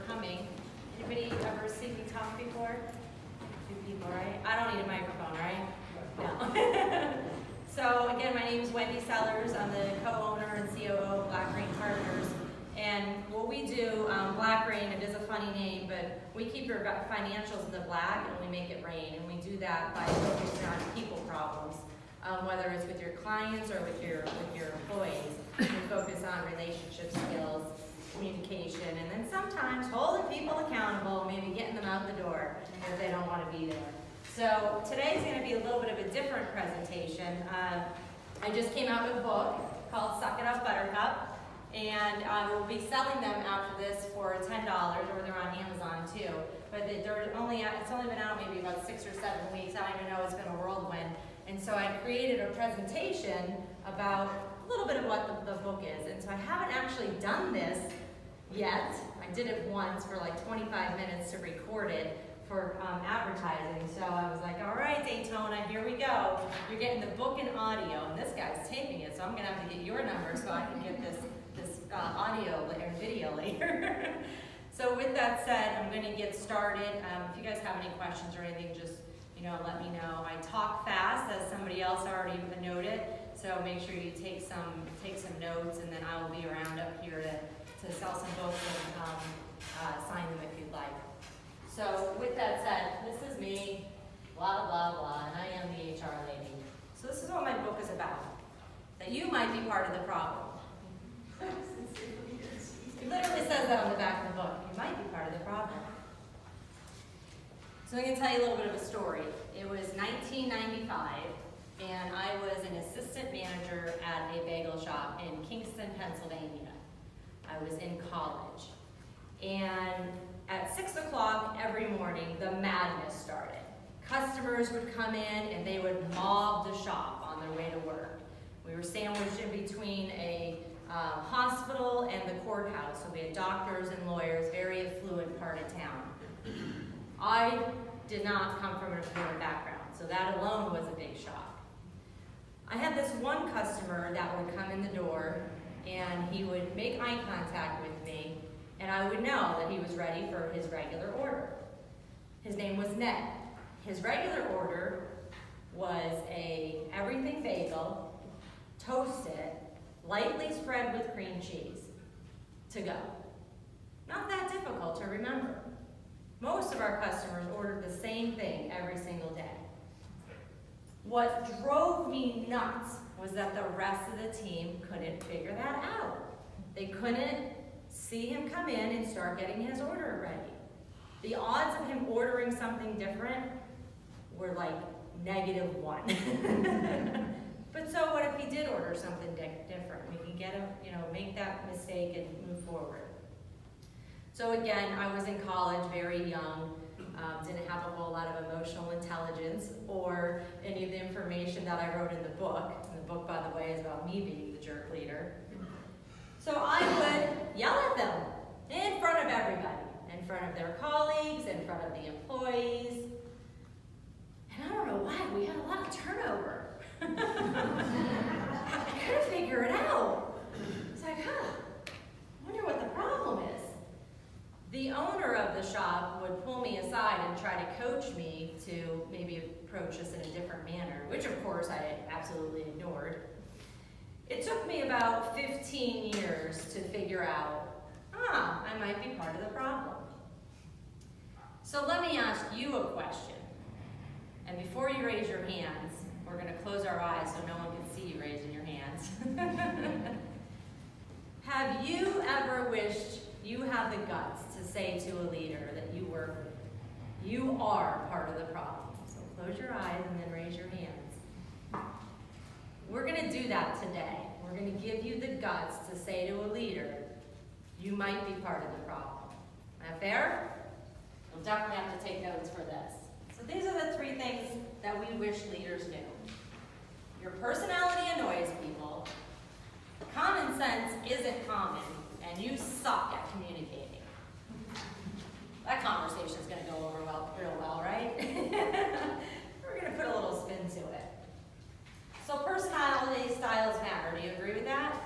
coming. Anybody ever seen me talk before? Two people, right? I don't need a microphone, right? No. So again, my name is Wendy Sellers. I'm the co-owner and COO of Black Rain Partners. And what we do, Black Rain, it is a funny name, but we keep your financials in the black and we make it rain. And we do that by focusing on people problems, whether it's with your clients or with your employees. We focus on relationship skills, communication, and then sometimes holding people accountable, maybe getting them out the door if they don't want to be there. So today's going to be a little bit of a different presentation. I just came out with a book called Suck It Up, Buttercup, and we'll be selling them after this for $10, or they're on Amazon too. But it's only been out maybe about 6 or 7 weeks. I don't even know, it's been a whirlwind. And so I created a presentation about a little bit of what the book is. And so I haven't actually done this yet. I did it once for like 25 minutes to record it for advertising. So I was like, all right, Daytona, here we go. You're getting the book and audio, and this guy's taping it, so I'm gonna have to get your number so I can get this audio or video later. So with that said, I'm gonna get started. If you guys have any questions or anything, just let me know. I talk fast, as somebody else already noted, so make sure you take some notes, and then I will be around up here to sell some books and sign them if you'd like. So with that said, this is me, blah, blah, blah, and I am the HR lady. So this is what my book is about, that you might be part of the problem. It literally says that on the back of the book. You might be part of the problem. So I'm going to tell you a little bit of a story. It was 1995, and I was an assistant manager at a bagel shop in Kingston, Pennsylvania. I was in college. And at 6 o'clock every morning, the madness started. Customers would come in and they would mob the shop on their way to work. We were sandwiched in between a hospital and the courthouse, so we had doctors and lawyers, very affluent part of town. I did not come from an affluent background, so that alone was a big shock. I had this one customer that would come in the door and he would make eye contact with me, and I would know that he was ready for his regular order. His name was Ned. His regular order was a everything bagel, toasted, lightly spread with cream cheese, to go. Not that difficult to remember. Most of our customers ordered the same thing every single day. What drove me nuts was that the rest of the team couldn't figure that out. They couldn't see him come in and start getting his order ready. The odds of him ordering something different were like -1. But so what if he did order something different? We can get him, make that mistake and move forward. So again, I was in college, very young, didn't have a whole lot of emotional intelligence or any of the information that I wrote in the book. And the book, by the way, is about me being the jerk leader. So I would yell at them in front of everybody, in front of their colleagues, in front of the employees. And I don't know why, we had a lot of turnover. I couldn't figure it out. It's like, I wonder what the problem is. The owner of the shop would pull me aside and try to coach me to maybe approach this in a different manner, which of course I absolutely ignored. It took me about 15 years to figure out, I might be part of the problem. So let me ask you a question. And before you raise your hands, we're going to close our eyes so no one can see you raising your hands. Have you ever wished you had the guts to say to a leader that you are part of the problem? So close your eyes and then raise your hands. We're going to do that today. We're going to give you the guts to say to a leader, you might be part of the problem. That fair? You'll definitely have to take notes for this. So these are the 3 things that we wish leaders knew. Your personality annoys people. Common sense isn't common, and you suck at communicating. That conversation's going to go over real well, right? We're going to put a little spin to it. So personality styles matter. Do you agree with that?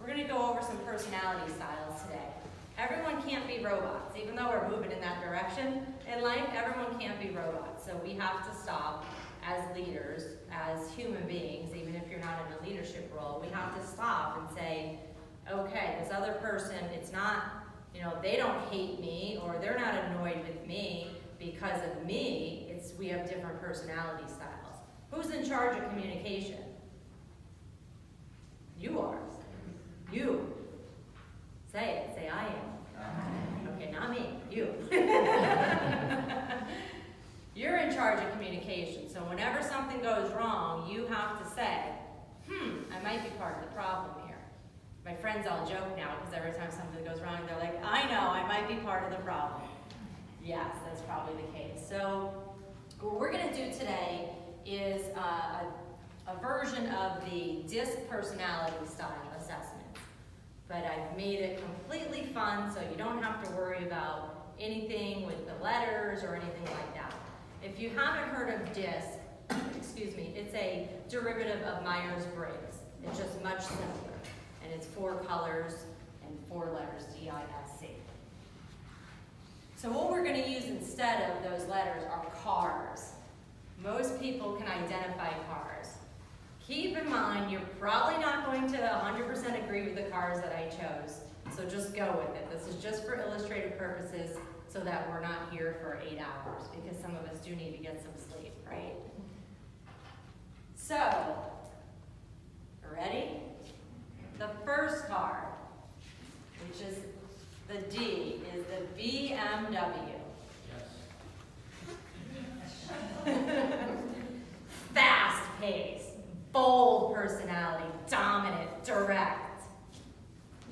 We're going to go over some personality styles today. Everyone can't be robots. Even though we're moving in that direction in life, everyone can't be robots. So we have to stop as leaders, as human beings, even if you're not in a leadership role, we have to stop and say, okay, this other person, it's not, they don't hate me or they're not annoyed with me because of me. It's we have different personality styles. Who's in charge of communication? You are. You. Say it. Say I am. Okay, not me. You. You're in charge of communication. So whenever something goes wrong, you have to say, I might be part of the problem here. My friends all joke now because every time something goes wrong, they're like, I know, I might be part of the problem. Yes, that's probably the case. So what we're going to do today is a version of the DISC personality style assessment. But I've made it completely fun so you don't have to worry about anything with the letters or anything like that. If you haven't heard of DISC, it's a derivative of Myers-Briggs. It's just much simpler. And it's 4 colors and 4 letters, D-I-S-C. So what we're going to use instead of those letters are cars. Most people can identify cars. Keep in mind, you're probably not going to 100% agree with the cars that I chose. So just go with it. This is just for illustrative purposes so that we're not here for 8 hours because some of us do need to get some sleep, right? So, ready? The first car, which is the D, is the BMW. Yes. Fast-paced, bold personality, dominant, direct.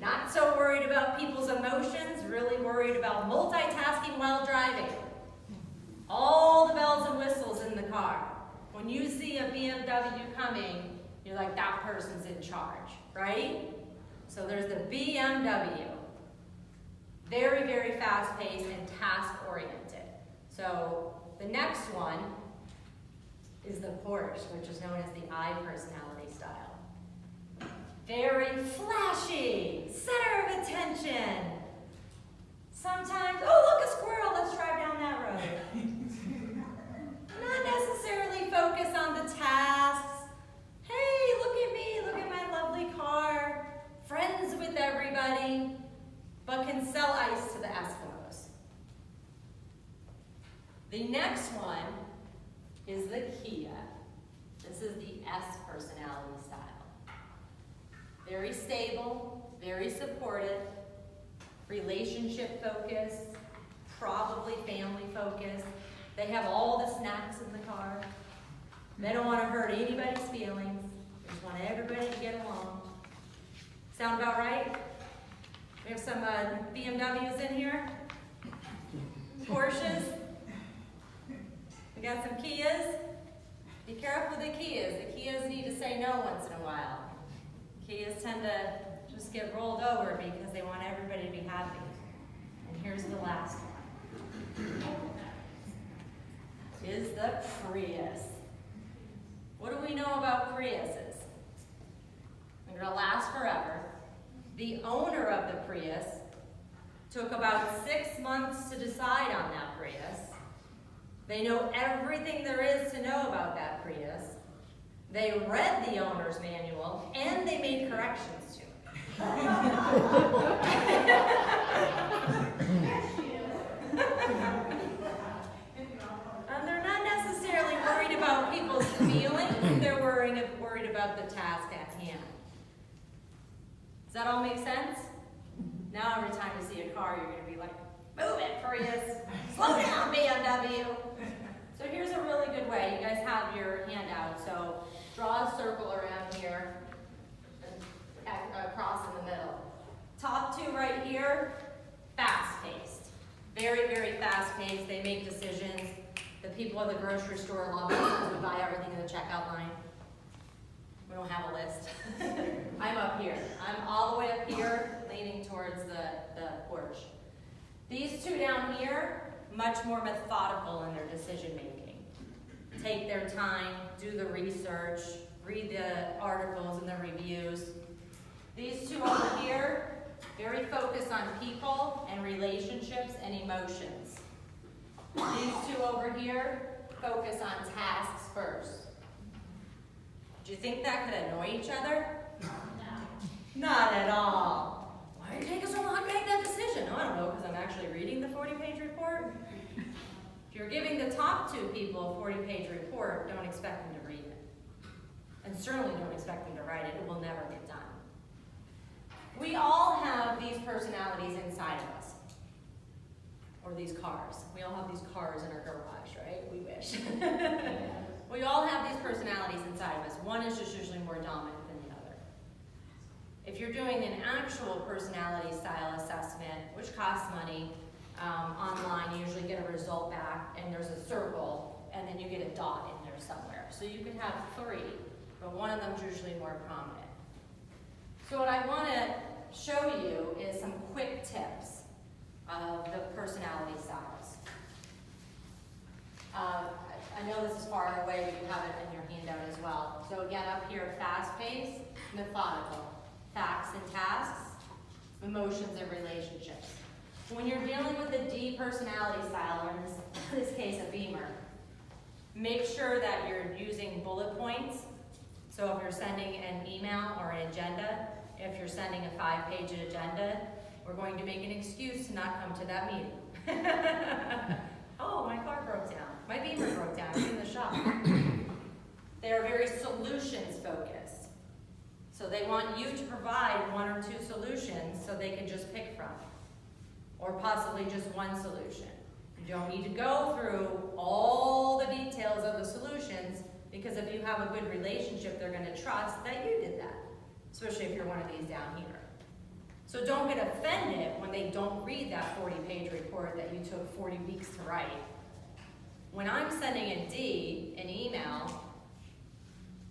Not so worried about people's emotions, really worried about multitasking while driving. All the bells and whistles in the car. When you see a BMW coming, you're like, that person's in charge, right? So there's the BMW. Very, very fast-paced and task-oriented. So the next one is the Porsche, which is known as the I personality style. Very flashy, center of attention. Sometimes, oh, look, a squirrel, let's drive down that road. Not necessarily focus on the tasks. Hey, look at me, look at my lovely car. Friends with everybody, but can sell ice to the Eskimos. The next one is the Kia. This is the S personality style. Very stable, very supportive, relationship focused, probably family focused. They have all the snacks in the car. They don't want to hurt anybody's feelings. They just want everybody to get along. Sound about right? We have some BMWs in here. Porsches. We got some Kias. Be careful with the Kias. The Kias need to say no once in a while. Kias tend to just get rolled over because they want everybody to be happy. And here's the last one. Is the Prius. What do we know about Priuses? They're going to last forever. The owner of the Prius took about 6 months to decide on that Prius. They know everything there is to know about that Prius. They read the owner's manual, and they made corrections to it. And they're not necessarily worried about people's feelings. They're worried about the task at hand. Does that all make sense? Now every time you see a car, you're going to be like, move it, Prius. Slow down, BMW. So here's a really good way. You guys have your handout. So draw a circle around here and across in the middle. Top 2 right here, fast-paced. Very, very fast-paced. They make decisions. The people at the grocery store love it because we buy everything in the checkout line. We don't have a list. I'm up here. I'm all the way up here, leaning towards the Porsche. These 2 down here, much more methodical in their decision making. Take their time, do the research, read the articles and the reviews. These 2 over here, very focused on people and relationships and emotions. These two over here focus on tasks first. Do you think that could annoy each other? No. Not at all. Why did it take us so long to make that decision? Oh, I don't know, because I'm actually reading the 40-page report. If you're giving the top two people a 40-page report, don't expect them to read it. And certainly don't expect them to write it. It will never get done. We all have these personalities inside of us. Or these cars. We all have these cars in our garage, right? We wish. We all have these personalities inside of us. One is just usually more dominant than the other. If you're doing an actual personality style assessment, which costs money, online, you usually get a result back, and there's a circle, and then you get a dot in there somewhere. So you could have 3, but one of them's usually more prominent. So what I want to show you is some quick tips of the personality styles. I know this is far away, but you have it in your handout as well. So again, up here, fast-paced, methodical, facts and tasks, emotions and relationships. When you're dealing with a D personality style, or in this case a beamer, make sure that you're using bullet points. So if you're sending an email or an agenda, if you're sending a 5-page agenda, we're going to make an excuse to not come to that meeting. Oh, my car broke down. My beamer broke down. It's in the shop. They are very solutions focused. So they want you to provide 1 or 2 solutions so they can just pick from. Or possibly just 1 solution. You don't need to go through all the details of the solutions, because if you have a good relationship, they're going to trust that you did that, especially if you're one of these down here. So don't get offended when they don't read that 40-page report that you took 40 weeks to write. When I'm sending a D an email,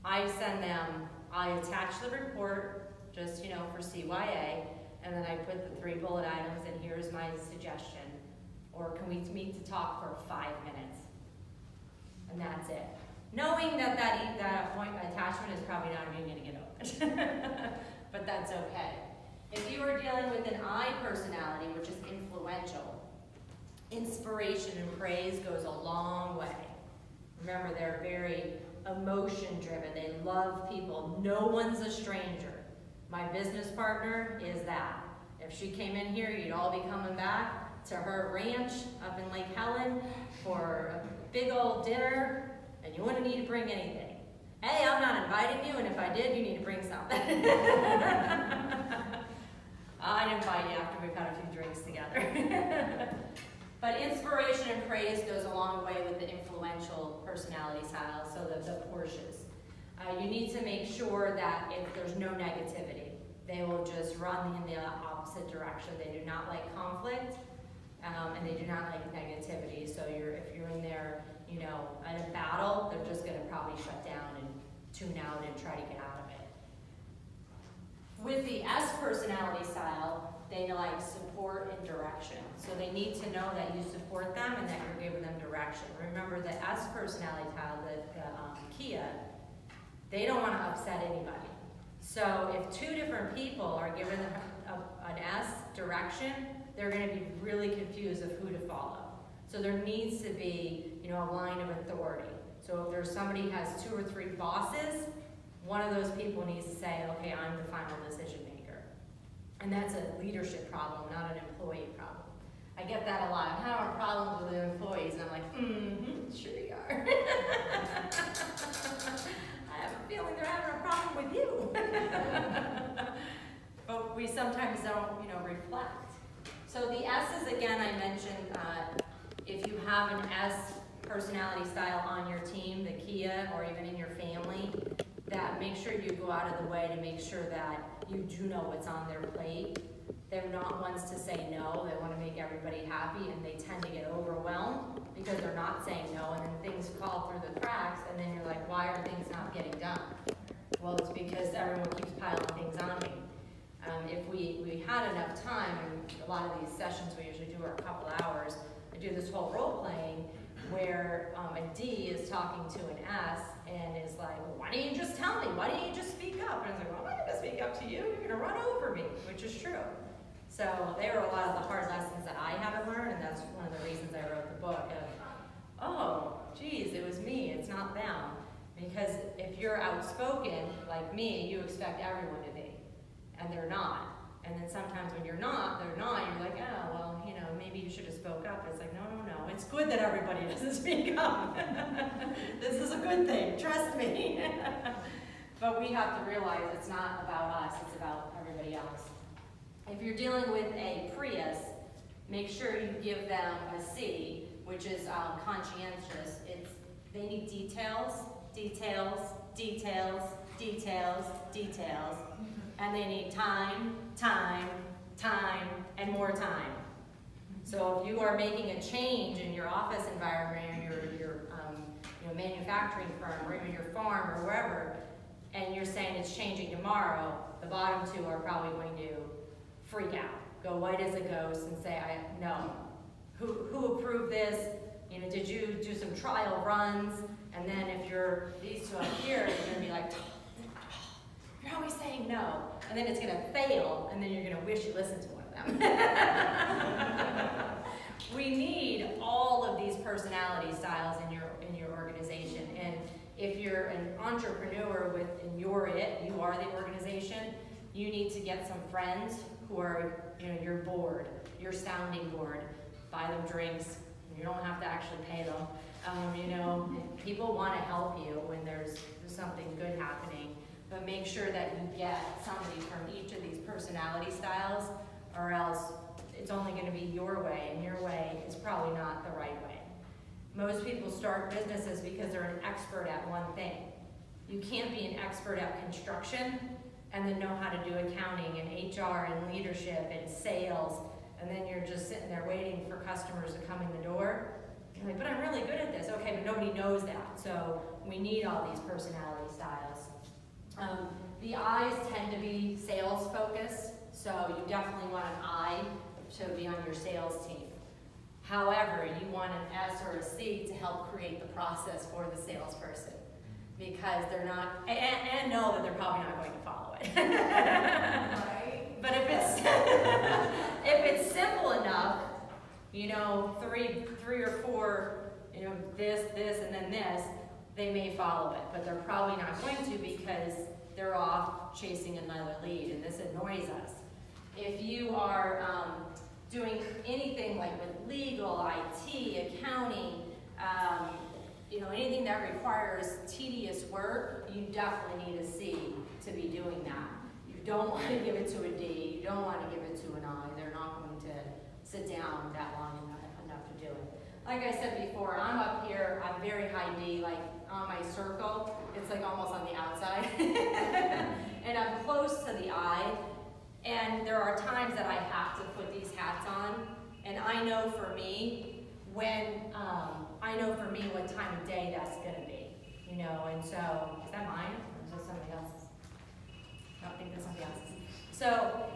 I attach the report, just, for CYA, and then I put the 3 bullet items, and here's my suggestion. Or can we meet to talk for 5 minutes? And that's it. Knowing that attachment is probably not even going to get opened. But that's okay. If you are dealing with an I personality, which is influential, inspiration and praise goes a long way. Remember, they're very emotion-driven. They love people. No one's a stranger. My business partner is that. If she came in here, you'd all be coming back to her ranch up in Lake Helen for a big old dinner, and you wouldn't need to bring anything. Hey, I'm not inviting you, and if I did, you need to bring something. I'd invite you after we've had a few drinks together. But inspiration and praise goes a long way with the influential personality style, so the Porsches. You need to make sure that if there's no negativity, they will just run in the opposite direction. They do not like conflict, and they do not like negativity. So if you're in there, in a battle, they're just going to probably shut down and tune out and try to get out of it. With the S personality style, they like support and direction. So they need to know that you support them and that you're giving them direction. Remember, the S personality style, the Kia, they don't want to upset anybody. So if 2 different people are giving an S direction, they're going to be really confused of who to follow. So there needs to be, a line of authority. So if there's somebody who has 2 or 3 bosses, one of those people needs to say, okay, I'm the final decision maker. And that's a leadership problem, not an employee problem. I get that a lot. I'm having problems with the employees, and I'm like, sure you are. I have a feeling they're having a problem with you. But we sometimes don't, reflect. So the S's, again, I mentioned, if you have an S personality style on your team, the Kia, or even in your family, that make sure you go out of the way to make sure that you do know what's on their plate. They're not ones to say no. They want to make everybody happy, and they tend to get overwhelmed because they're not saying no, and then things fall through the cracks, and then you're like, why are things not getting done? Well, it's because everyone keeps piling things on me. If we had enough time, and a lot of these sessions we usually do are a couple hours, I do this whole role playing where a D is talking to an S and is like, well, why don't you just tell me? Why don't you just speak up? And it's like, well, I'm not going to speak up to you. You're going to run over me, which is true. So they were a lot of the hard lessons that I had to learn, and that's one of the reasons I wrote the book of, oh, geez, it was me, it's not them. Because if you're outspoken like me, you expect everyone to be, and they're not. And then sometimes when they're not, you're like, oh, well, you know, maybe you should have spoke up. It's like, no, it's good that everybody doesn't speak up. This is a good thing, trust me. But we have to realize it's not about us, it's about everybody else. If you're dealing with a Prius, make sure you give them a C, which is conscientious. They need details, details, details, details, details, and they need time, time, time, and more time. So if you are making a change in your office environment, or your manufacturing firm, or even your farm, or wherever, and you're saying it's changing tomorrow, the bottom two are probably going to freak out, go white as a ghost, and say, no. Who approved this? You know, did you do some trial runs? And then if you're these two up here, you're going to be like, you're always saying no. And then it's going to fail, and then you're going to wish you listened to one of them. We need all of these personality styles in your organization. And if you're an entrepreneur and you are the organization, you need to get some friends who are, your board, your sounding board. Buy them drinks. You don't have to actually pay them. People want to help you when there's something good happening, but make sure that you get somebody from each of these personality styles, or else it's only going to be your way, and your way is probably not the right way. Most people start businesses because they're an expert at one thing. You can't be an expert at construction and then know how to do accounting and HR and leadership and sales, and then you're just sitting there waiting for customers to come in the door. You're like, but I'm really good at this. Okay, but nobody knows that. So we need all these personality styles. The I's tend to be sales focused, so you definitely want an I to be on your sales team. However, you want an S or a C to help create the process for the salesperson, because they're not, and know that they're probably not going to follow it. Right. But if it's simple enough, three or four, this, and then this, they may follow it, but they're probably not going to, because they're off chasing another lead, and this annoys us. If you are doing anything like with legal, IT, accounting, anything that requires tedious work, you definitely need a C to be doing that. You don't want to give it to a D, you don't want to give it to an I. They're not going to sit down that long enough to do it. Like I said before, I'm up here, I'm very high D, like on my circle, it's like almost on the outside. And I'm close to the I, and there are times that I have to put these hats on, and I know for me what time of day that's gonna be, and so, is that mine, or is that somebody else's? I don't think that's somebody else's. So,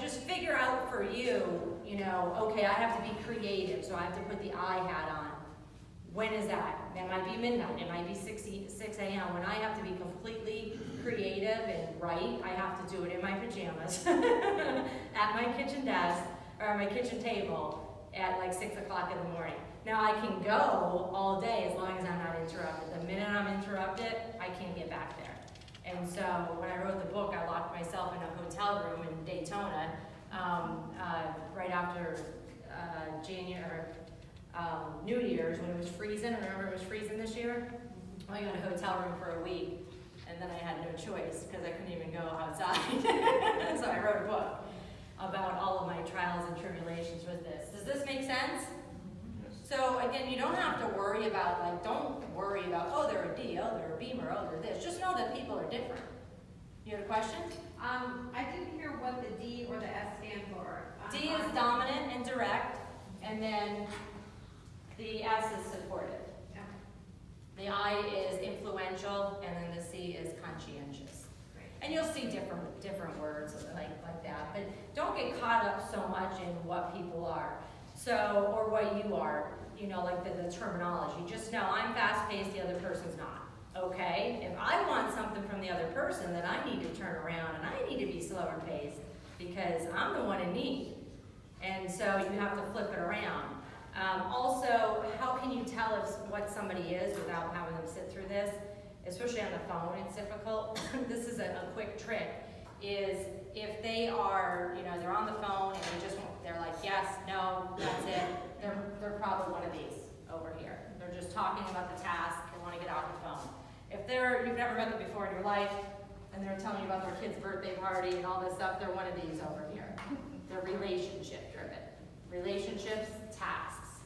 just figure out for you, okay, I have to be creative, so I have to put the I hat on. When is that? It might be midnight, it might be 6 a.m. When I have to be completely creative and write, I have to do it in my pajamas, at my kitchen desk, or at my kitchen table, at like 6 o'clock in the morning. Now I can go all day as long as I'm not interrupted. The minute I'm interrupted, I can't get back there. And so when I wrote the book, I locked myself in a hotel room in Daytona right after New Year's, when it was freezing. Remember it was freezing this year? I got a hotel room for a week, and then I had no choice because I couldn't even go outside. So I wrote a book about all of my trials and tribulations with this. Does this make sense? So again, you don't have to worry about, don't worry about, oh, they're a D, oh, they're a Beamer, oh, they're this. Just know that people are different. You had a question? I didn't hear what the D or the S stand for. D is dominant and direct, and then the S is supportive. Yeah. The I is influential, and then the C is conscientious. Great. And you'll see different words like that, but don't get caught up so much in what people are. So, or what you are, like the terminology. Just know I'm fast-paced, the other person's not. Okay? If I want something from the other person, then I need to turn around and I need to be slower paced. because I'm the one in need. And so you have to flip it around. Also, how can you tell what somebody is without having them sit through this? Especially on the phone, it's difficult. This is a quick trick, is if they are, they're on the phone and they're like, yes, no, that's it, they're probably one of these over here. They're just talking about the task, they want to get off the phone. If you've never met them before in your life, and they're telling you about their kid's birthday party and all this stuff, they're one of these over here. They're relationship driven. Relationships, tasks.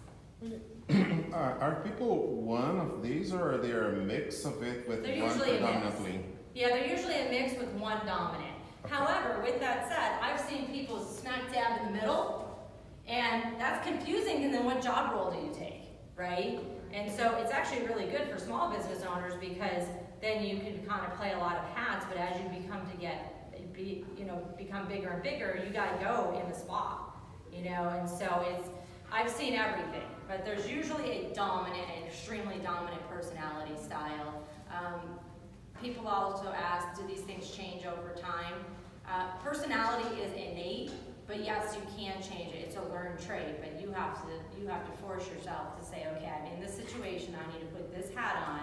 Are people one of these, or are they a mix of it with They're one usually a mix. predominantly? Yeah, they're usually a mix with one dominant. Okay. However, with that said, I've seen people smack dab in the middle, and that's confusing, and then what job role do you take, right? And so it's actually really good for small business owners, because then you can kind of play a lot of hats, but as you become bigger and bigger, you gotta go in the spot, and so I've seen everything, but there's usually a dominant, an extremely dominant personality style. People also ask, do these things change over time? Personality is innate, but yes, you can change it. It's a learned trait, but you have to force yourself to say, okay, I'm in this situation, I need to put this hat on,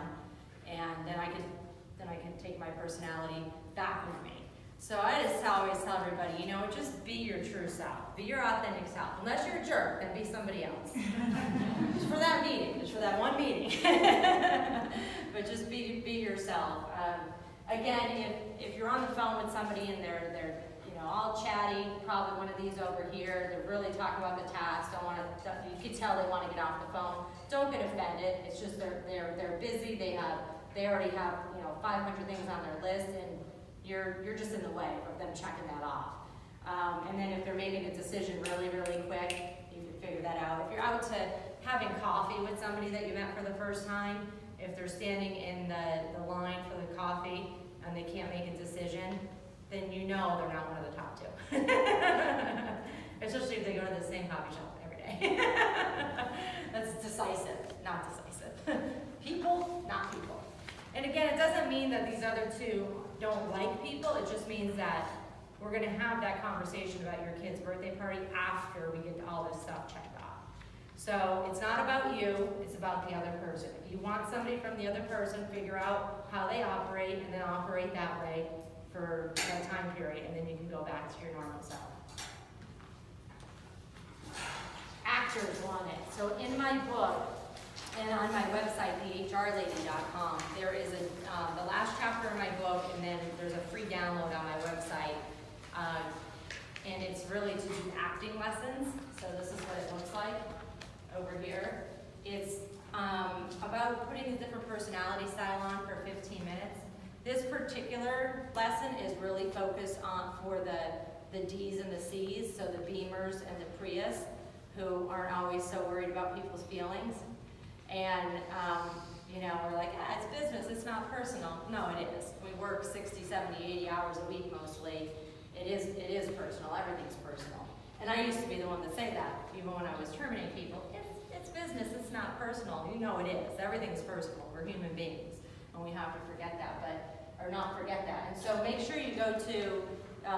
and then I can take my personality back with me. So I just always tell everybody, just be your true self. Be your authentic self. Unless you're a jerk, then be somebody else. Just for that meeting, just for that one meeting. But just be yourself. Again, if you're on the phone with somebody and they're all chatty, probably one of these over here, they're really talking about the task, you can tell they want to get off the phone. Don't get offended. It's just they're busy. They already have 500 things on their list, and you're just in the way of them checking that off. And then if they're making a decision really, really quick, you can figure that out. If you're out to having coffee with somebody that you met for the first time, if they're standing in the line for the coffee and they can't make a decision, then they're not one of the top two. Especially if they go to the same coffee shop every day. That's decisive, not decisive. People, not people. And again, it doesn't mean that these other two don't like people. It just means that we're going to have that conversation about your kid's birthday party after we get all this stuff checked off. So it's not about you, it's about the other person. If you want somebody from the other person, figure out how they operate and then operate that way for that time period, and then you can go back to your normal self. Actors want it. So in my book, and on my website, thehrlady.com, there is the last chapter of my book, and then there's a free download on my website. And it's really to do acting lessons. So this is what it looks like over here. It's about putting a different personality style on for 15 minutes. This particular lesson is really focused on for the D's and the C's, so the Beamers and the Prius, who aren't always so worried about people's feelings. And, we're like, it's business, it's not personal. No, it is. We work 60, 70, 80 hours a week mostly. It is personal. Everything's personal. And I used to be the one to say that, even when I was terminating people. It's business, it's not personal. It is. Everything's personal. We're human beings. And we have to not forget that. And so make sure you go to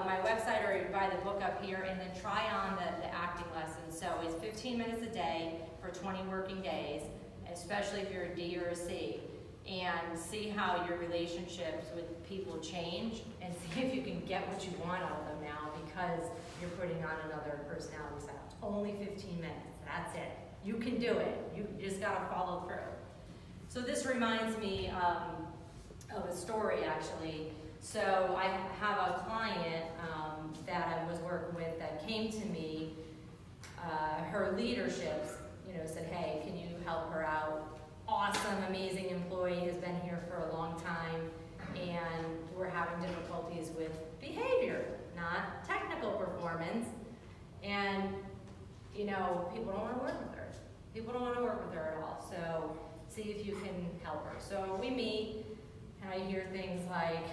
my website, or you buy the book up here, and then try on the acting lessons. So it's 15 minutes a day for 20 working days, especially if you're a D or a C, and see how your relationships with people change, and see if you can get what you want out of them now, because you're putting on another personality style. It's only 15 minutes. That's it. You can do it. You just got to follow through. So this reminds me of a story, actually. So I have a client that I was working with that came to me. Her leadership, said, hey, can you help her out? Awesome, amazing employee, has been here for a long time, and we're having difficulties with behavior, not technical performance. And, people don't want to work with her. People don't want to work with her at all. So see if you can help her. So we meet, and I hear things like,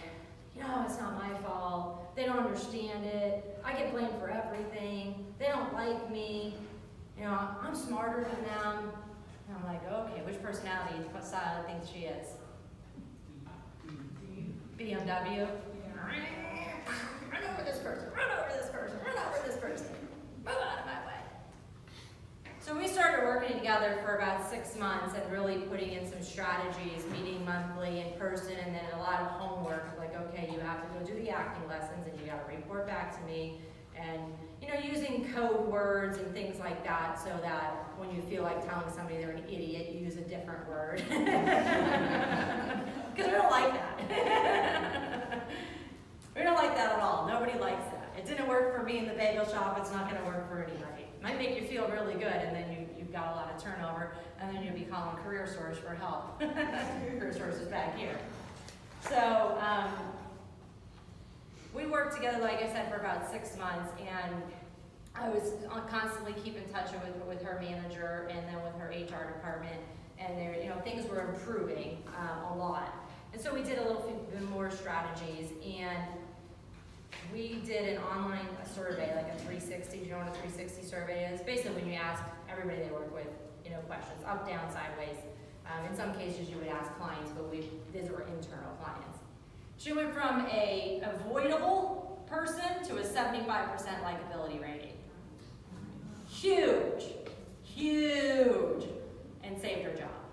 it's not my fault. They don't understand it. I get blamed for everything. They don't like me. I'm smarter than them. And I'm like, okay, which personality, what style do you think she is? BMW? Run over this person, run over this person. together for about 6 months and really putting in some strategies, meeting monthly in person, and then a lot of homework, like, okay, you have to go do the acting lessons and you gotta report back to me, and using code words and things like that, so that when you feel like telling somebody they're an idiot, you use a different word. Because we don't like that. We don't like that at all. Nobody likes that. It didn't work for me in the bagel shop, it's not gonna work for anybody. It might make you feel really good, and then you've got a lot of turnover, and then you'll be calling Career Source for help. Career Source is back here. So, we worked together, like I said, for about 6 months, and I was constantly keep in touch with her manager and then with her HR department, and there, things were improving a lot. And so we did a little bit more strategies, and we did an online survey, like a 360. Do you know what a 360 survey is? Basically, when you ask everybody they work with, questions, up, down, sideways. In some cases, you would ask clients, but these were internal clients. She went from a avoidable person to a 75% likability rating. Huge, huge, and saved her job.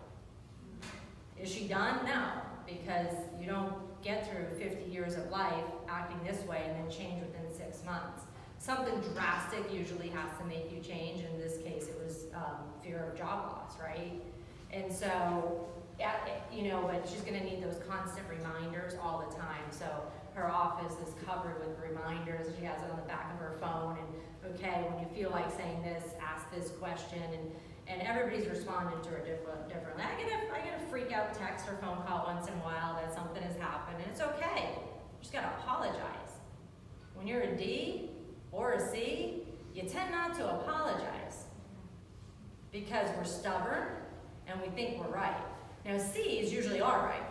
Is she done? No, because you don't get through 50 years of life acting this way and then change within 6 months. Something drastic usually has to make you change. In this case, it was fear of job loss, right? And so, but she's going to need those constant reminders all the time. So her office is covered with reminders. She has it on the back of her phone. And okay, when you feel like saying this, ask this question. And everybody's responding to her differently. I get a freak out text or phone call once in a while that something has happened, and it's okay. You just got to apologize. When you're a D or a C, you tend not to apologize because we're stubborn and we think we're right. Now, C's usually are right.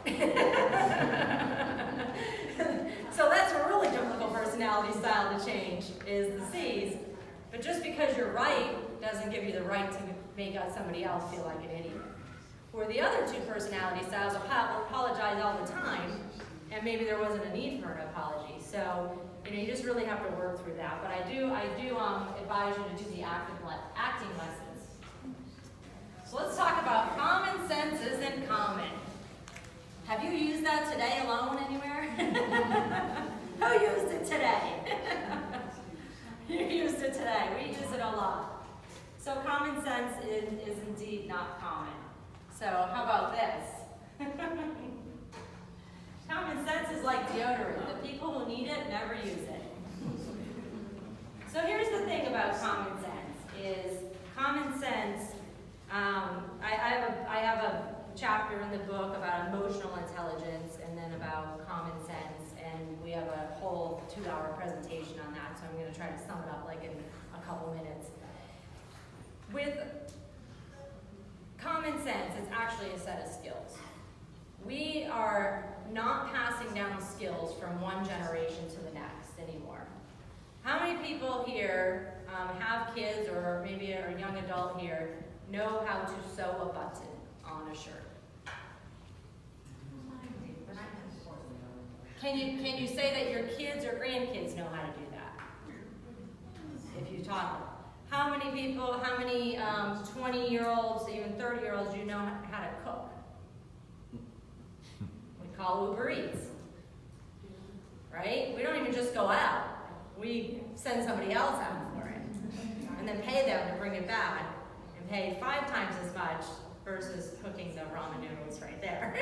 So that's a really difficult personality style to change, is the C's. But just because you're right doesn't give you the right to make somebody else feel like an idiot. Or the other two personality styles will apologize all the time, and maybe there wasn't a need for an apology. So, you just really have to work through that. But I do advise you to do the acting lessons. So let's talk about common sense isn't common. Have you used that today alone anywhere? Who used it today? You used it today. We use it a lot. So common sense is indeed not common. So how about this? Common sense is like deodorant. The people who need it never use it. So here's the thing about common sense is common sense. I have a chapter in the book about emotional intelligence and then about common sense, and we have a whole 2-hour presentation on that. So I'm going to try to sum it up like in a couple minutes. With common sense, it's actually a set of skills. We are not passing down skills from one generation to the next anymore. How many people here have kids, or maybe a young adult here, know how to sew a button on a shirt? Can you say that your kids or grandkids know how to do that? If you taught them. How many people, 20-year-olds, even 30-year-olds, do you know how to cook? We call Uber Eats, right? We don't even just go out. We send somebody else out for it and then pay them to bring it back and pay 5 times as much versus cooking the ramen noodles right there.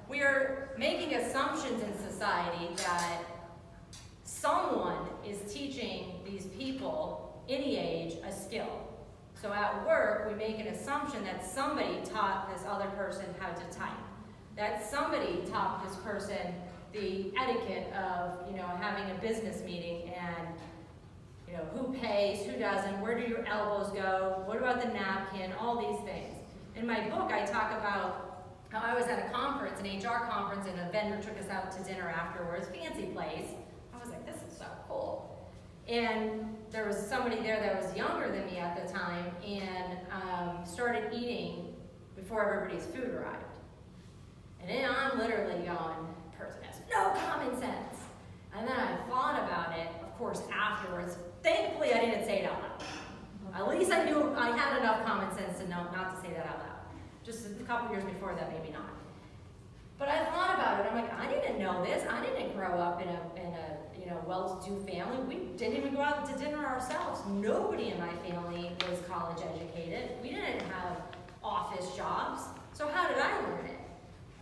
We are making assumptions in society that someone is teaching these people, any age, a skill. So at work, we make an assumption that somebody taught this other person how to type. That somebody taught this person the etiquette of, having a business meeting and, who pays, who doesn't, where do your elbows go, what about the napkin, all these things. In my book, I talk about how I was at a conference, an HR conference, and a vendor took us out to dinner afterwards, fancy place. I was like, this is so cool. And there was somebody there that was younger than me at the time and started eating before everybody's food arrived. And then I'm literally going, person has no common sense. And then I thought about it, of course, afterwards. Thankfully, I didn't say it out loud. couple years before that, maybe not. But I thought about it. I'm like, I didn't know this. I didn't grow up in a well-to-do family. We didn't even go out to dinner ourselves. Nobody in my family was college educated. We didn't have office jobs. So how did I learn it?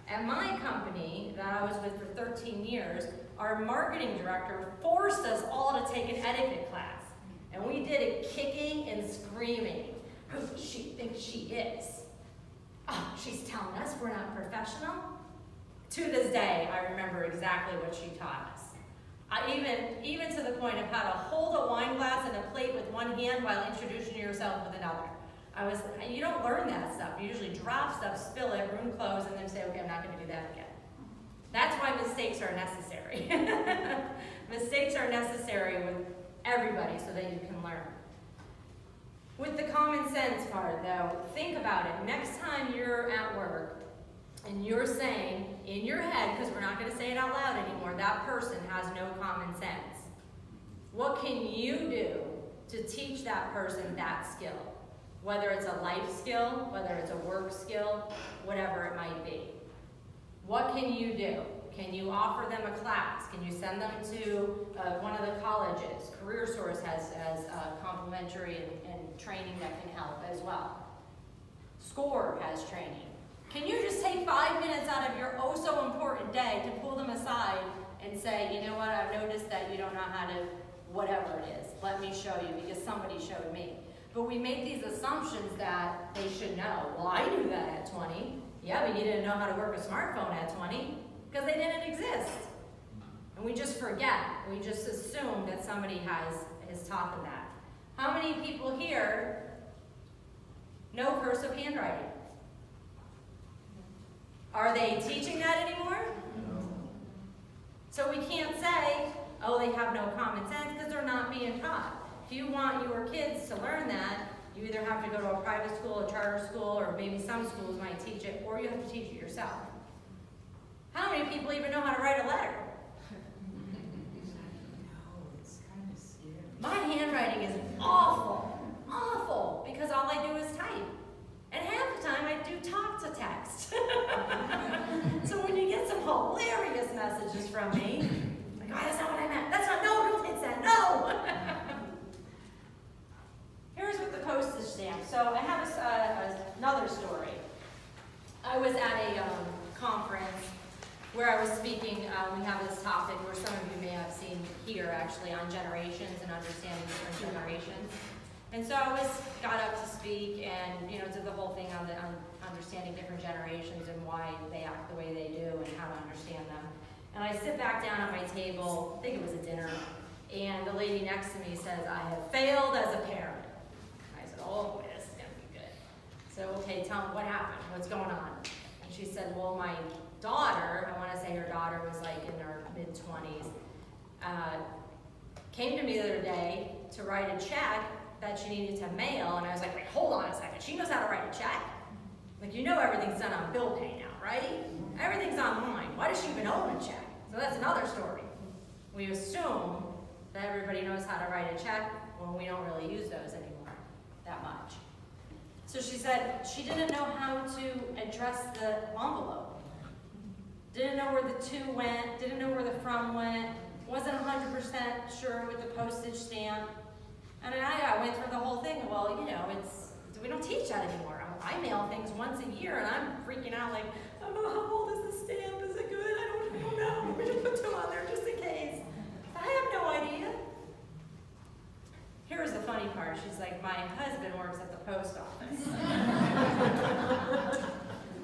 At my company that I was with for 13 years, our marketing director forced us all to take an etiquette class. And we did it kicking and screaming. Who does she think she is? Oh, she's telling us we're not professional? To this day, I remember exactly what she taught us. Even to the point of how to hold a wine glass and a plate with one hand while introducing yourself with another. You don't learn that stuff. You usually drop stuff, spill it, room close, and then say, okay, I'm not going to do that again. That's why mistakes are necessary. Mistakes are necessary with everybody so that you can learn. With the common sense part, though, think about it. Next time you're at work and you're saying in your head, because we're not going to say it out loud anymore, that person has no common sense. What can you do to teach that person that skill? Whether it's a life skill, whether it's a work skill, whatever it might be. What can you do? Can you offer them a class? Can you send them to one of the colleges? Career Source has complimentary and training that can help as well. SCORE has training. Can you just take 5 minutes out of your oh so important day to pull them aside and say, you know what, I've noticed that you don't know how to, whatever it is, let me show you because somebody showed me. But we make these assumptions that they should know. Well, I knew that at 20. Yeah, but you didn't know how to work a smartphone at 20 because they didn't exist. And we just forget. We just assume that somebody has taught them that. How many people here know cursive handwriting? Are they teaching that anymore? No. So we can't say, oh, they have no common sense because they're not being taught. If you want your kids to learn that, you either have to go to a private school, a charter school, or maybe some schools might teach it, or you have to teach it yourself. How many people even know how to write a letter? My handwriting is awful, awful, because all I do is type. And half the time I do talk to text. So when you get some hilarious messages from me, like, oh, that's not what I meant. That's not, no, don't hit that, no. Here's with the postage stamp. So I have another story. I was at a conference where I was speaking. We have this topic where some of you may have seen here actually on generations and understanding different generations. And so I got up to speak and did the whole thing on understanding different generations and why they act the way they do and how to understand them. And I sit back down at my table, I think it was a dinner, and the lady next to me says, I have failed as a parent. I said, oh boy, this is going to be good. So, okay, tell me what happened, what's going on? And she said, well, my daughter, I want to say her daughter was like in her mid-20s, came to me the other day to write a check that she needed to mail, and I was like, wait, hold on a second, she knows how to write a check? Like, everything's done on bill pay now, right? Everything's online. Why does she even own a check? So that's another story. We assume that everybody knows how to write a check when we don't really use those anymore that much. So she said she didn't know how to address the envelope. Didn't know where the to went, didn't know where the from went, wasn't 100% sure with the postage stamp. And I went through the whole thing. Well, we don't teach that anymore. I mail things once a year, and I'm freaking out like, I don't know, how old is the stamp? Is it good? I don't know. We should put 2 on there just in case. I have no idea. Here's the funny part. She's like, my husband works at the post office.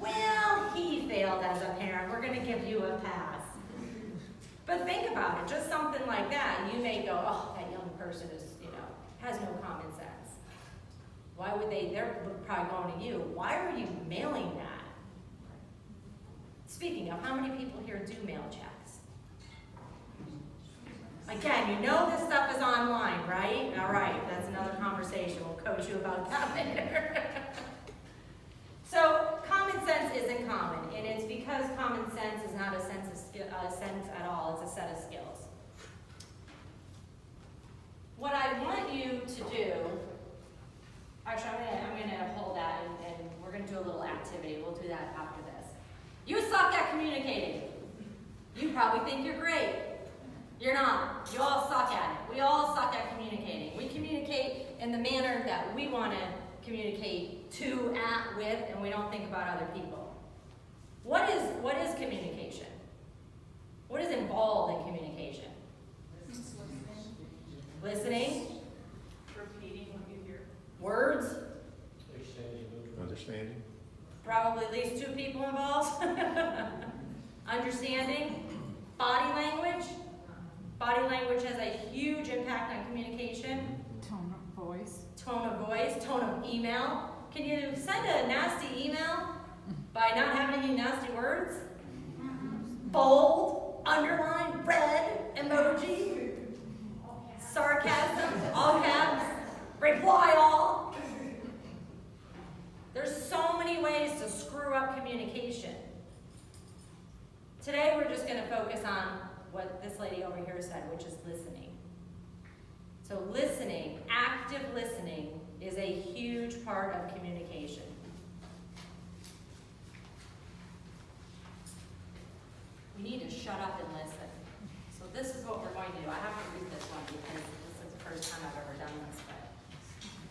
Well, he failed as a parent. We're going to give you a pass. But think about it. Just something like that. You may go, oh, that young person has no common sense. Why would they're probably going to you. Why are you mailing that? Speaking of, how many people here do mail checks? Again, this stuff is online, right? All right, that's another conversation. We'll coach you about that later. So, common sense isn't common, and it's because common sense is not a sense at all. It's a set of skills. What I want you to do, actually I'm going to hold that and we're gonna do a little activity. We'll do that after this. You suck at communicating. You probably think you're great. You're not. You all suck at it. We all suck at communicating. We communicate in the manner that we want to communicate to, at, with, and we don't think about other people. What is communication? What is involved in communication? Listening. Repeating what you hear. Words. Understanding. Probably at least 2 people involved. Understanding. Body language. Body language has a huge impact on communication. Tone of voice. Tone of voice, tone of email. Can you send a nasty email by not having any nasty words? Bold, underline, red, emoji, sarcasm, all caps, reply all. There's so many ways to screw up communication. Today we're just going to focus on what this lady over here said, which is listening. So listening, active listening, is a huge part of communication. We need to shut up and listen. So this is what we're going to do. I have to read this one because this is the first time I've ever done this, but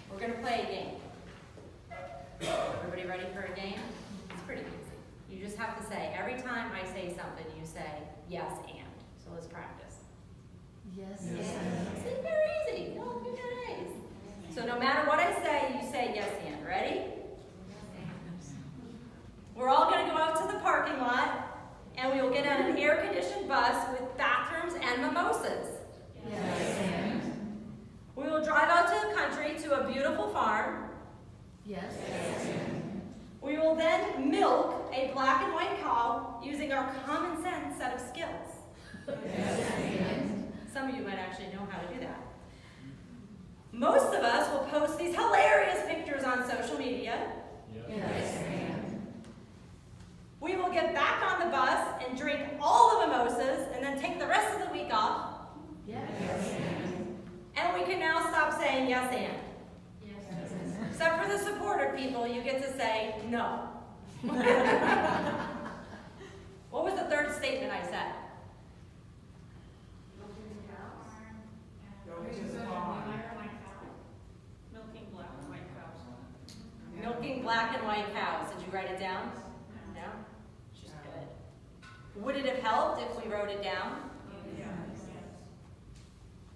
we're going to play a game. Everybody ready for a game? It's pretty easy. You just have to say, every time I say something, you say yes and. So let's practice. Yes. See, very easy. Well, you got A's. So no matter what I say, you say yes and. Ready? We're all going to go out to the parking lot, and we will get on an air-conditioned bus with bathrooms and mimosas. Yes. We will drive out to the country to a beautiful farm. Yes. We will then milk a black and white cow using our common sense set of skills. Some of you might actually know how to do that. Most of us will post these hilarious pictures on social media. Yes. We will get back on the bus and drink all the mimosas and then take the rest of the week off. Yes. And we can now stop saying yes and. Except for the supportive people, you get to say no. What was the third statement I said? Milking black and white cows. Milking black and white cows. Did you write it down? No? She's good. Would it have helped if we wrote it down? Yes.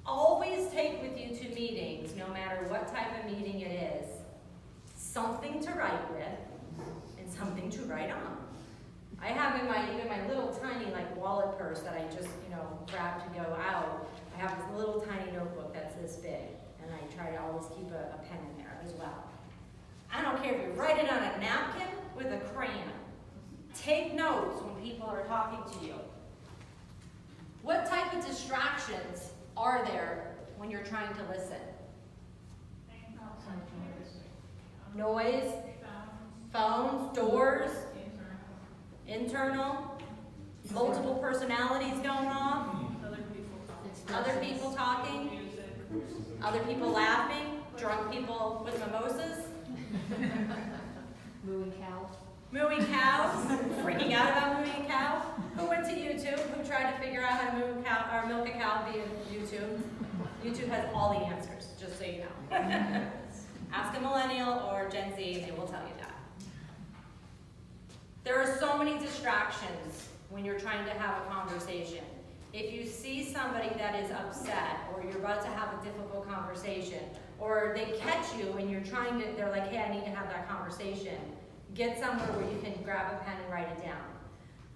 Always take with you to meetings, no matter what type of meeting it is, something to write with and something to write on. I have in my little tiny wallet purse that I just grab to go out. I have this little tiny notebook that's this big, and I try to always keep a pen in there as well. I don't care if you write it on a napkin with a crayon. Take notes when people are talking to you. What type of distractions are there when you're trying to listen? Noise, phones, doors, internal, multiple personalities going off, other people talking, other people laughing, drunk people with mimosas, mooing cows, freaking out about mooing a cow. Who went to YouTube? Who tried to figure out how to move a cow or milk a cow via YouTube? YouTube has all the answers, just so you know. Ask a millennial or Gen Z, they will tell you that. There are so many distractions when you're trying to have a conversation. If you see somebody that is upset, or you're about to have a difficult conversation, or they catch you and they're like, hey, I need to have that conversation, get somewhere where you can grab a pen and write it down.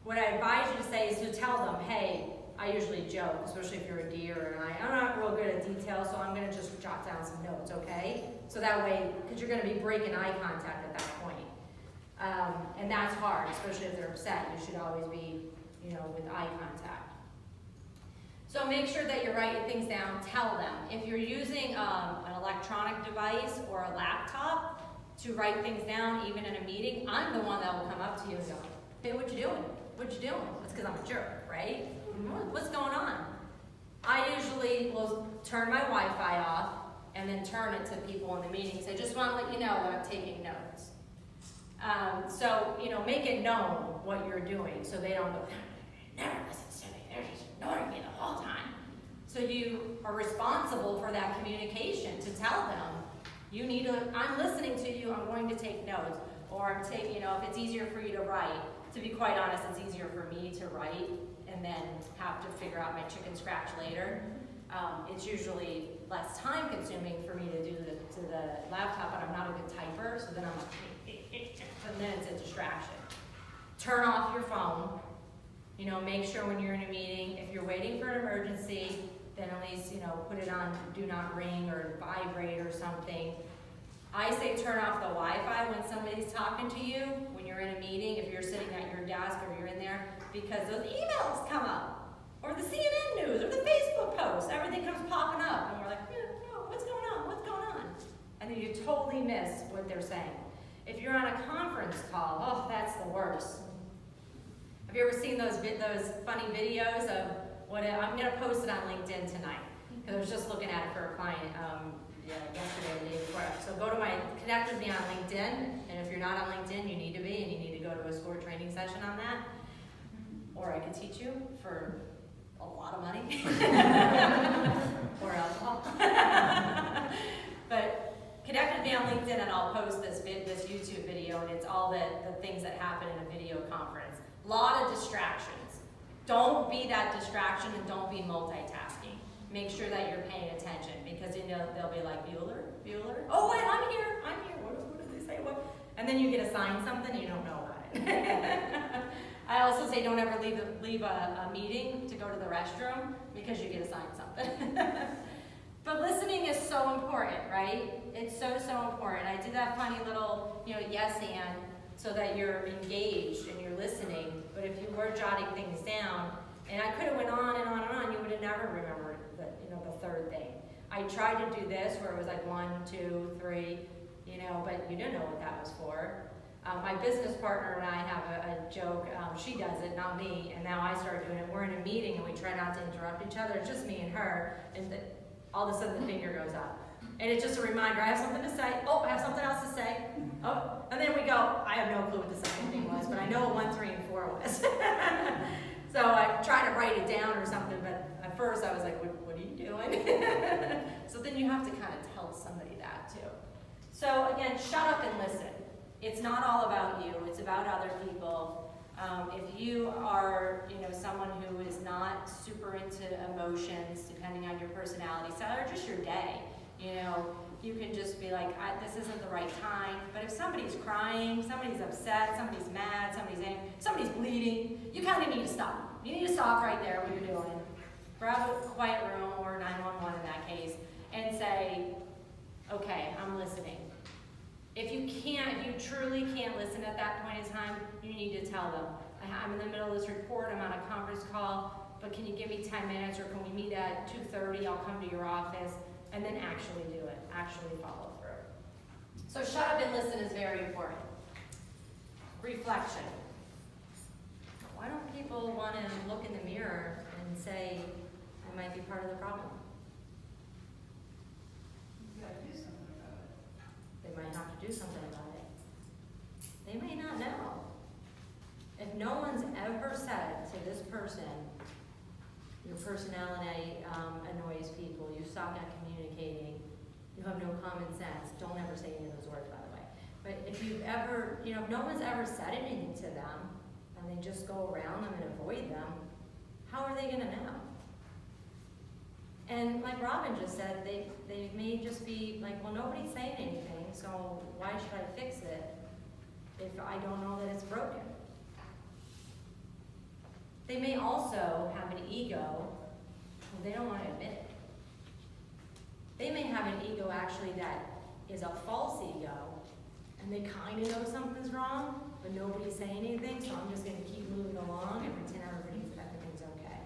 What I advise you to say is to tell them, hey, I usually joke, especially if you're a deer, and I'm not real good at detail, so I'm going to just jot down some notes, okay? So that way, because you're going to be breaking eye contact at that point. And that's hard, especially if they're upset. You should always be, with eye contact. So make sure that you're writing things down. Tell them. If you're using an electronic device or a laptop to write things down, even in a meeting, I'm the one that will come up to you and go, hey, what you doing? What you doing? It's because I'm a jerk, right? What's going on? I usually will turn my Wi-Fi off and then turn it to people in the meeting. So I just want to let you know that I'm taking notes. So, make it known what you're doing so they don't go, never listens to me, they're just ignoring me the whole time. So you are responsible for that communication to tell them, I'm listening to you, I'm going to take notes. Or I'm taking, if it's easier for you to write, to be quite honest, it's easier for me to write and then have to figure out my chicken scratch later. It's usually less time consuming for me to do to the laptop, but I'm not a good typer, so then I'm like, and then it's a distraction. Turn off your phone. Make sure when you're in a meeting, if you're waiting for an emergency, then at least, put it on do not ring or vibrate or something. I say turn off the Wi-Fi when somebody's talking to you, when you're in a meeting, if you're sitting at your desk or you're in there, because those emails come up, or the CNN news, or the Facebook post, everything comes popping up, and we're like, no, what's going on? And then you totally miss what they're saying. If you're on a conference call, oh, that's the worst. Have you ever seen those funny videos of I'm going to post it on LinkedIn tonight, because I was just looking at it for a client yesterday or the day before. So connect with me on LinkedIn, and if you're not on LinkedIn, you need to be, and you need to go to a SCORE training session on that. Or I could teach you for a lot of money. Or alcohol. But connect with me on LinkedIn, and I'll post this YouTube video, and it's all the things that happen in a video conference. A lot of distractions. Don't be that distraction, and don't be multitasking. Make sure that you're paying attention, because they'll be like, Bueller? Oh, wait, I'm here. What did they say? What? And then you get assigned something and you don't know about it. I also say don't ever leave a meeting to go to the restroom because you get assigned something. But listening is so important, right? It's so important. I did that funny little, yes and, so that you're engaged and you're listening. But if you were jotting things down, and I could have went on and on and on, you would have never remembered the third thing. I tried to do this where it was like 1, 2, 3, but you didn't know what that was for. My business partner and I have a joke. She does it, not me, and now I started doing it. We're in a meeting and we try not to interrupt each other. It's just me and her, and all of a sudden the finger goes up. And it's just a reminder, I have something to say. Oh, I have something else to say. Oh, and then we go, I have no clue what the second thing was, but I know what 1, 3, and 4 was. So I try to write it down or something, but at first I was like, what are you doing? So then you have to kind of tell somebody that too. So again, shut up and listen. It's not all about you, it's about other people. If you are, someone who is not super into emotions, depending on your personality style, or just your day, you can just be like, this isn't the right time. But if somebody's crying, somebody's upset, somebody's mad, somebody's angry, somebody's bleeding, you kind of need to stop. You need to stop right there what you're doing. Grab a quiet room or 911 in that case, and say, okay, I'm listening. If you truly can't listen at that point in time, you need to tell them, I'm in the middle of this report, I'm on a conference call, but can you give me 10 minutes, or can we meet at 2:30, I'll come to your office, and then actually do it, actually follow through. So shut up and listen is very important. Reflection. Why don't people want to look in the mirror and say, I might be part of the problem? You gotta do something about it. They might have to do something about it. They may not know. If no one's ever said to this person, your personality annoys people, you stop not communicating, you have no common sense, don't ever say any of those words, by the way. But if you've ever, if no one's ever said anything to them, and they just go around them and avoid them, how are they going to know? And like Robin just said, they may just be like, well, nobody's saying anything, so why should I fix it if I don't know that it's broken? They may also have an ego, well, they don't want to admit it. They may have an ego actually that is a false ego, and they kind of know something's wrong, but nobody's saying anything, so I'm just going to keep moving along and pretend everything's okay.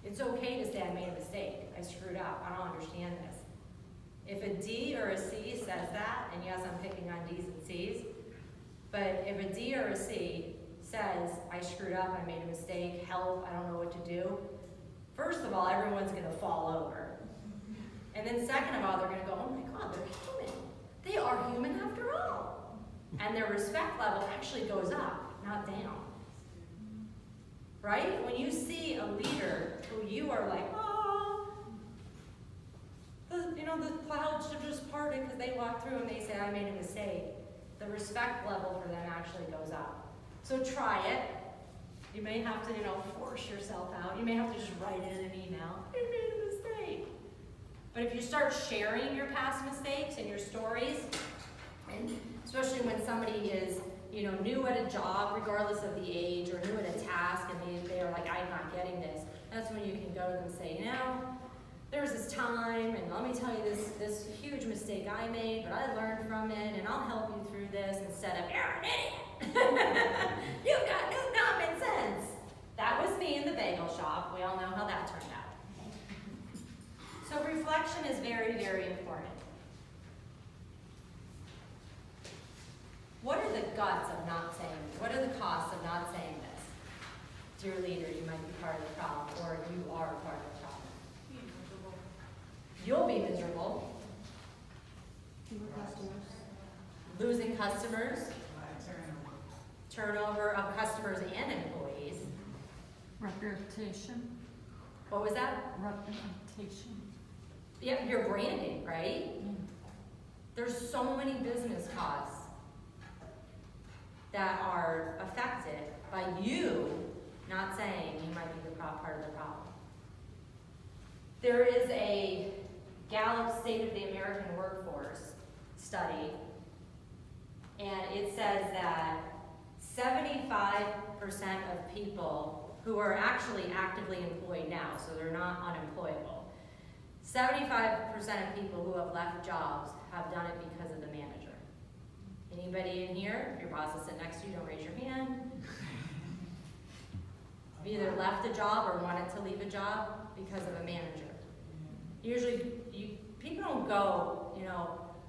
It's okay to say I made a mistake, I screwed up, I don't understand this. If a D or a C says that, and yes, I'm picking on D's and C's, but if a D or a C says, I screwed up, I made a mistake, help, I don't know what to do, first of all, everyone's going to fall over. And then second of all, they're going to go, oh my God, they're human. They are human after all. And their respect level actually goes up, not down. Right? When you see a leader who you are like, oh, the clouds have just parted because they walked through and they say, I made a mistake. The respect level for them actually goes up. So try it. You may have to, force yourself out. You may have to just write it in an email. I made a mistake. But if you start sharing your past mistakes and your stories, and especially when somebody is, new at a job, regardless of the age, or new at a task, and they are like, I'm not getting this, that's when you can go to them and say, there's this time, and let me tell you this huge mistake I made, but I learned from it, and I'll help you through this, instead of, you're an idiot. You've got no common sense. That was me in the bagel shop. We all know how that turned out. So reflection is very, very important. What are the guts of not saying this? What are the costs of not saying this? Dear leader, you might be part of the problem, or you are part of the problem. You'll be miserable. Fewer customers. Losing customers. Turnover of customers and employees. Reputation. What was that? Reputation. Yep, your branding, right? There's so many business costs that are affected by you not saying you might be the part of the problem. There is a Gallup State of the American Workforce study, and it says that 75% of people who are actually actively employed now, so they're not unemployable, 75% of people who have left jobs have done it because of the manager. Anybody in here, if your boss is sitting next to you, don't raise your hand. Have either left a job or wanted to leave a job because of a manager. Usually, people don't go,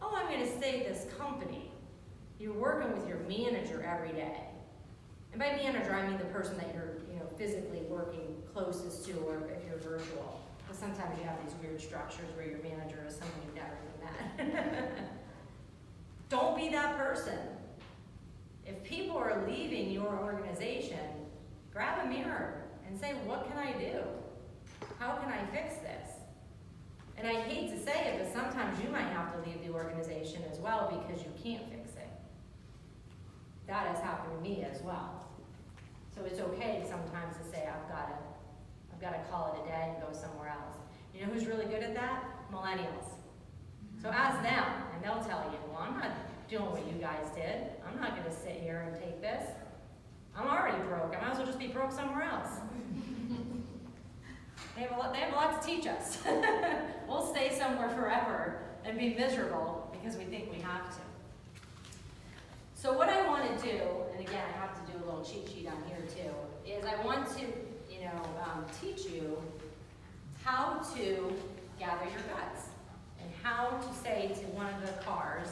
oh, I'm going to stay at this company. You're working with your manager every day. And by manager, I mean the person that you're, physically working closest to, or if you're virtual. Because sometimes you have these weird structures where your manager is someone you've never even met. Don't be that person. If people are leaving your organization, grab a mirror and say, what can I do? How can I fix this? And I hate to say it, but sometimes you might have to leave the organization as well because you can't fix it. That has happened to me as well. So it's okay sometimes to say, I've got to call it a day and go somewhere else. You know who's really good at that? Millennials. So ask them, and they'll tell you, well, I'm not doing what you guys did. I'm not going to sit here and take this. I'm already broke. I might as well just be broke somewhere else. They have a lot to teach us. We'll stay somewhere forever and be miserable because we think we have to. So what I want to do, and again, I have to do a little cheat sheet on here too, is I want to, teach you how to gather your guts and how to say to one of the cars,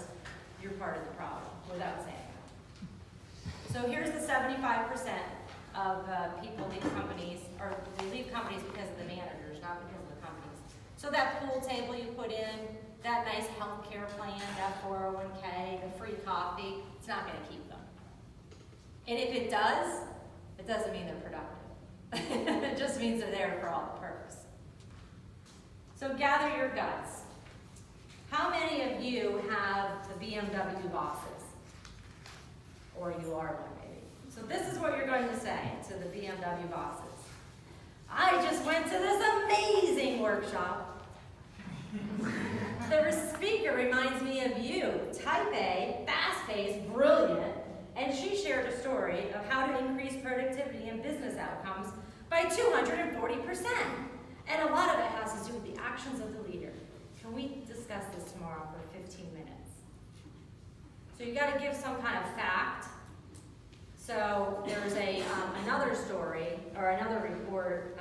you're part of the problem, without saying it. So here's the 75% of people leave companies, or they leave companies because of the managers, not because of the companies. So that pool table you put in, that nice health care plan, that 401k, the free coffee, it's not going to keep them. And if it does, it doesn't mean they're productive. It just means they're there for all the purpose. So gather your guts. How many of you have the BMW bosses? Or you are one, maybe. So this is what you're going to say to the BMW bosses. I just went to this amazing workshop. The speaker reminds me of you. Type A, fast-paced, brilliant, and she shared a story of how to increase productivity and business outcomes by 240%. And a lot of it has to do with the actions of the leader. Can we discuss this tomorrow for 15 minutes? So you got to give some kind of fact. So there's another story, or another report,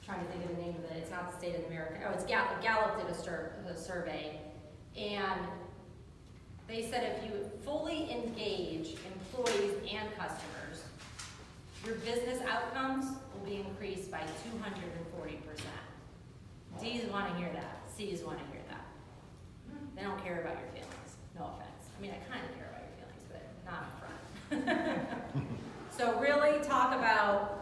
trying to think of the name of it. It's not the State of America. Oh, it's Gallup. Gallup did a survey, and they said if you fully engage employees and customers, your business outcomes will be increased by 240%. D's want to hear that. C's want to hear that. They don't care about your feelings. No offense. I mean, I kind of care about your feelings, but not up front. So really talk about,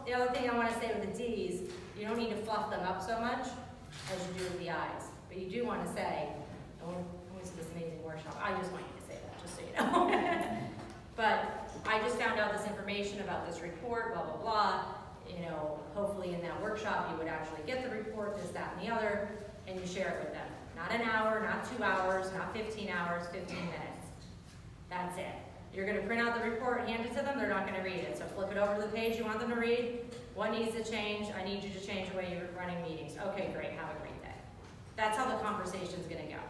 the other thing I want to say with the D's, you don't need to fluff them up so much as you do with the I's. But you do want to say, I went to this amazing workshop, I just want you to say that, just so you know. But I just found out this information about this report, blah, blah, blah. Hopefully in that workshop you would actually get the report, this, that, and the other, and you share it with them. Not an hour, not 2 hours, not 15 hours, 15 minutes. That's it. You're going to print out the report, hand it to them, they're not going to read it. So flip it over to the page you want them to read. What needs to change? I need you to change the way you're running meetings. Okay, great, have a great day. That's how the conversation's going to go.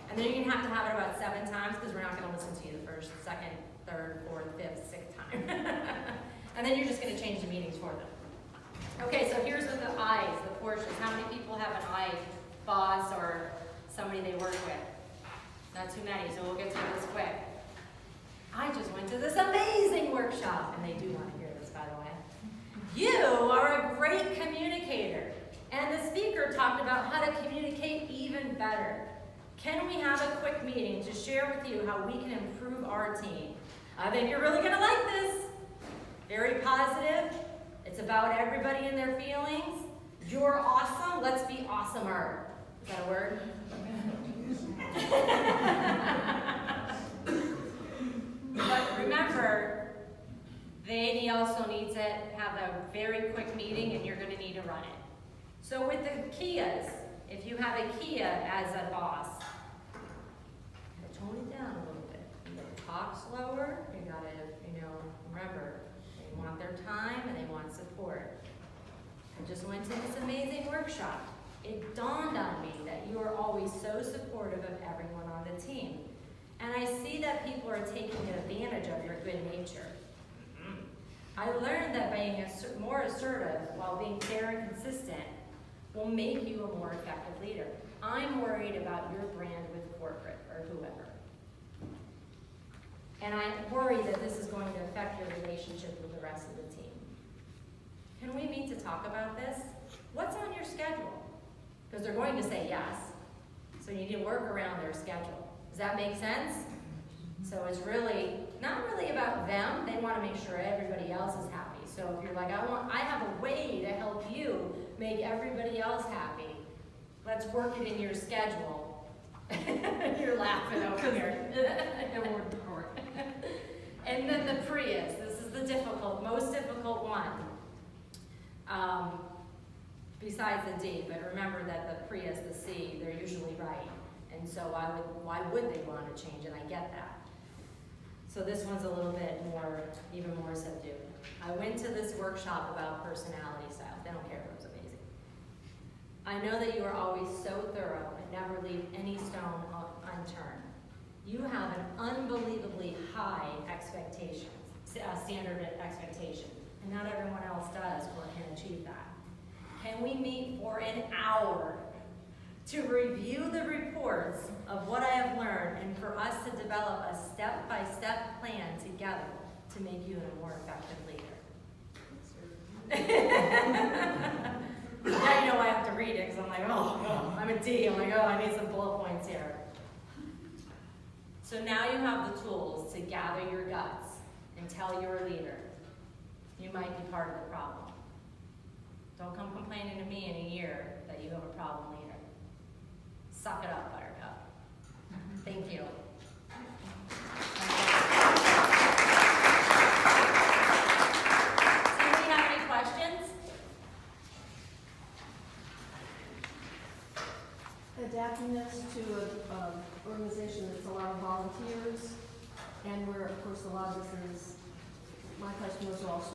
And then you're going to have it about 7 times because we're not going to listen to you the first, second, third, fourth, fifth, sixth time. And then you're just going to change the meetings for them. Okay, so here's with the I's, the portions. How many people have an I boss or somebody they work with? Not too many, so we'll get to this quick. I just went to this amazing workshop, and they do want to hear this, by the way. You are a great communicator, and the speaker talked about how to communicate even better. Can we have a quick meeting to share with you how we can improve our team? I think you're really going to like this. Very positive. It's about everybody and their feelings. You're awesome. Let's be awesomer. Is that a word? But remember, they also need to have a very quick meeting, and you're going to need to run it. So with the Kias, if you have a Kia as a boss, tone it down a little bit. You got to talk slower. You got to, remember, they want their time and they want support. I just went to this amazing workshop. It dawned on me that you are always so supportive of everyone on the team. And I see that people are taking advantage of your good nature. I learned that being more assertive while being fair and consistent will make you a more effective leader. I'm worried about your brand with corporate or whoever. And I'm worried that this is going to affect your relationship with the rest of the team. Can we meet to talk about this? What's on your schedule? Because they're going to say yes. So you need to work around their schedule. Does that make sense? So it's really, not really about them. They want to make sure everybody else is happy. So if you're like, I have a way to help you make everybody else happy. Let's work it in your schedule. You're laughing over here. It wouldn't hurt. And then the Prius. This is the most difficult one. Besides the D, but remember that the Prius, the C, they're usually right. And so why would they want to change? And I get that. So this one's a little bit more, even more subdued. I went to this workshop about personality styles. They don't care if it was amazing. I know that you are always so thorough and never leave any stone unturned. You have an unbelievably high standard expectation, and not everyone else does or can achieve that. Can we meet for an hour to review the reports of what I have learned and for us to develop a step-by-step plan together to make you a more effective leader? Now I have to read it because I'm like, oh, I'm a D. I'm like, oh, I need some bullet points here. So now you have the tools to gather your guts and tell your leader, you might be part of the problem. Don't come complaining to me in a year that you have a problem leader. Suck it up, Buttercup. Thank you. Does anybody have any questions? Adapting this to an organization that's a lot of volunteers, and where, of course, a lot of this is, my customers are also